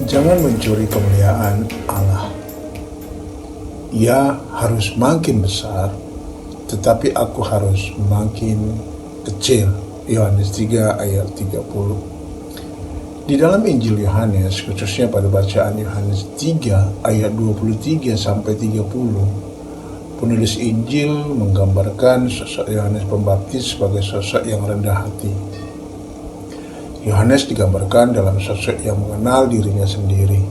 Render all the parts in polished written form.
Jangan mencuri kemuliaan Allah. Ia harus makin besar, tetapi aku harus makin kecil. Yohanes 3 ayat 30. Di dalam Injil Yohanes, khususnya pada bacaan Yohanes 3 ayat 23 sampai 30, penulis Injil menggambarkan sosok Yohanes Pembaptis sebagai sosok yang rendah hati. Yohanes digambarkan dalam sosok yang mengenal dirinya sendiri.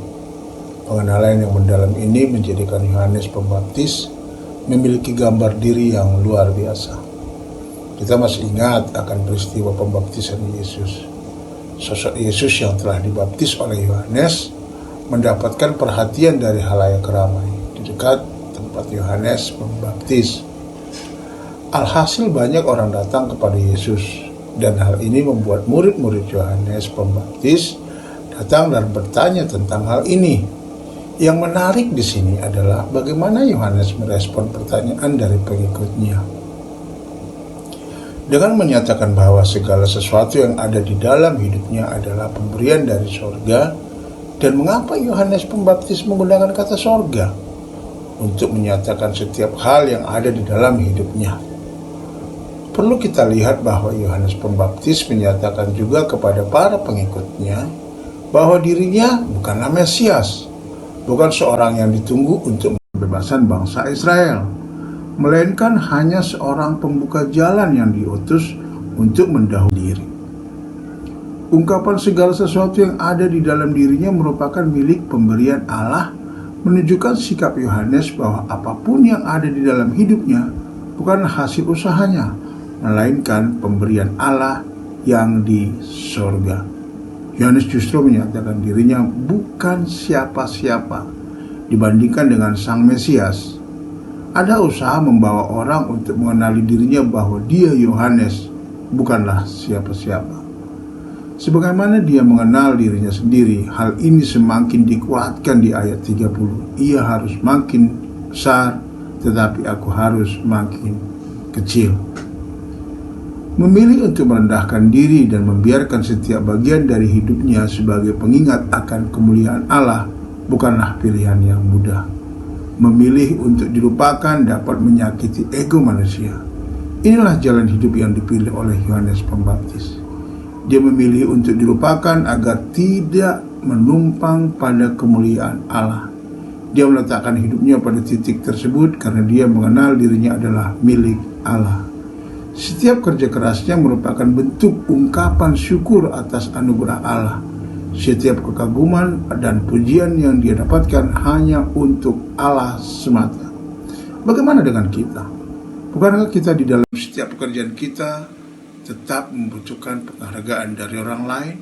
Pengenalan yang mendalam ini menjadikan Yohanes Pembaptis memiliki gambar diri yang luar biasa. Kita masih ingat akan peristiwa pembaptisan Yesus. Sosok Yesus yang telah dibaptis oleh Yohanes mendapatkan perhatian dari halayak ramai di dekat tempat Yohanes membaptis. Alhasil banyak orang datang kepada Yesus, dan hal ini membuat murid-murid Yohanes Pembaptis datang dan bertanya tentang hal ini. Yang menarik di sini adalah bagaimana Yohanes merespon pertanyaan dari pengikutnya. Dengan menyatakan bahwa segala sesuatu yang ada di dalam hidupnya adalah pemberian dari sorga. Dan mengapa Yohanes Pembaptis menggunakan kata sorga? Untuk menyatakan setiap hal yang ada di dalam hidupnya. Perlu kita lihat bahwa Yohanes Pembaptis menyatakan juga kepada para pengikutnya bahwa dirinya bukanlah Mesias, bukan seorang yang ditunggu untuk pembebasan bangsa Israel, melainkan hanya seorang pembuka jalan yang diutus untuk mendahului diri. Ungkapan segala sesuatu yang ada di dalam dirinya merupakan milik pemberian Allah, menunjukkan sikap Yohanes bahwa apapun yang ada di dalam hidupnya bukan hasil usahanya, melainkan pemberian Allah yang di sorga. Yohanes justru menyatakan dirinya bukan siapa-siapa dibandingkan dengan Sang Mesias. Ada usaha membawa orang untuk mengenali dirinya bahwa dia Yohanes bukanlah siapa-siapa. Sebagaimana dia mengenal dirinya sendiri, hal ini semakin dikuatkan di ayat 30. Ia harus makin besar, tetapi aku harus makin kecil. Memilih untuk merendahkan diri dan membiarkan setiap bagian dari hidupnya sebagai pengingat akan kemuliaan Allah bukanlah pilihan yang mudah. Memilih untuk dilupakan dapat menyakiti ego manusia. Inilah jalan hidup yang dipilih oleh Yohanes Pembaptis. Dia memilih untuk dilupakan agar tidak menumpang pada kemuliaan Allah. Dia meletakkan hidupnya pada titik tersebut karena dia mengenal dirinya adalah milik Allah. Setiap kerja kerasnya merupakan bentuk ungkapan syukur atas anugerah Allah. Setiap kekaguman dan pujian yang dia dapatkan hanya untuk Allah semata. Bagaimana dengan kita? Bukankah kita di dalam setiap pekerjaan kita tetap membutuhkan penghargaan dari orang lain?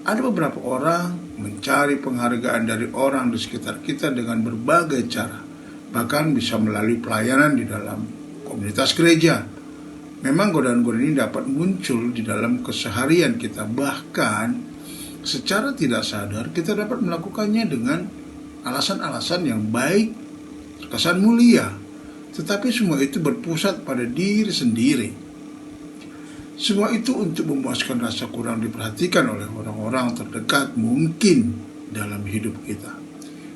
Ada beberapa orang mencari penghargaan dari orang di sekitar kita dengan berbagai cara, bahkan bisa melalui pelayanan di dalam komunitas gereja. Memang godaan-godaan ini dapat muncul di dalam keseharian kita, bahkan secara tidak sadar kita dapat melakukannya dengan alasan-alasan yang baik, kesan mulia, tetapi semua itu berpusat pada diri sendiri. Semua itu untuk memuaskan rasa kurang diperhatikan oleh orang-orang terdekat mungkin dalam hidup kita.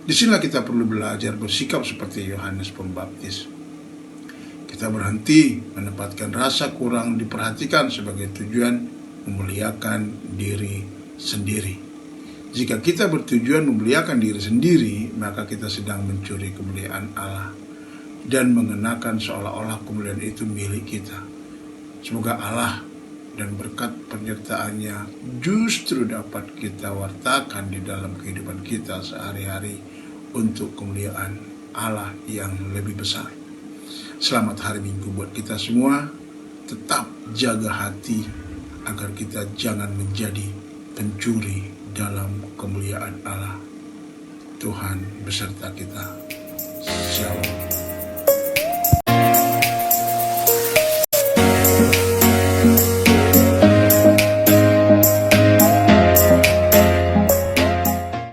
Disinilah kita perlu belajar bersikap seperti Yohanes Pembaptis. Kita berhenti menempatkan rasa kurang diperhatikan sebagai tujuan memuliakan diri sendiri. Jika kita bertujuan memuliakan diri sendiri, maka kita sedang mencuri kemuliaan Allah dan mengenakan seolah-olah kemuliaan itu milik kita. Semoga Allah dan berkat penyertaannya justru dapat kita wartakan di dalam kehidupan kita sehari-hari untuk kemuliaan Allah yang lebih besar. Selamat hari Minggu buat kita semua. Tetap jaga hati agar kita jangan menjadi pencuri dalam kemuliaan Allah. Tuhan beserta kita. Shalom.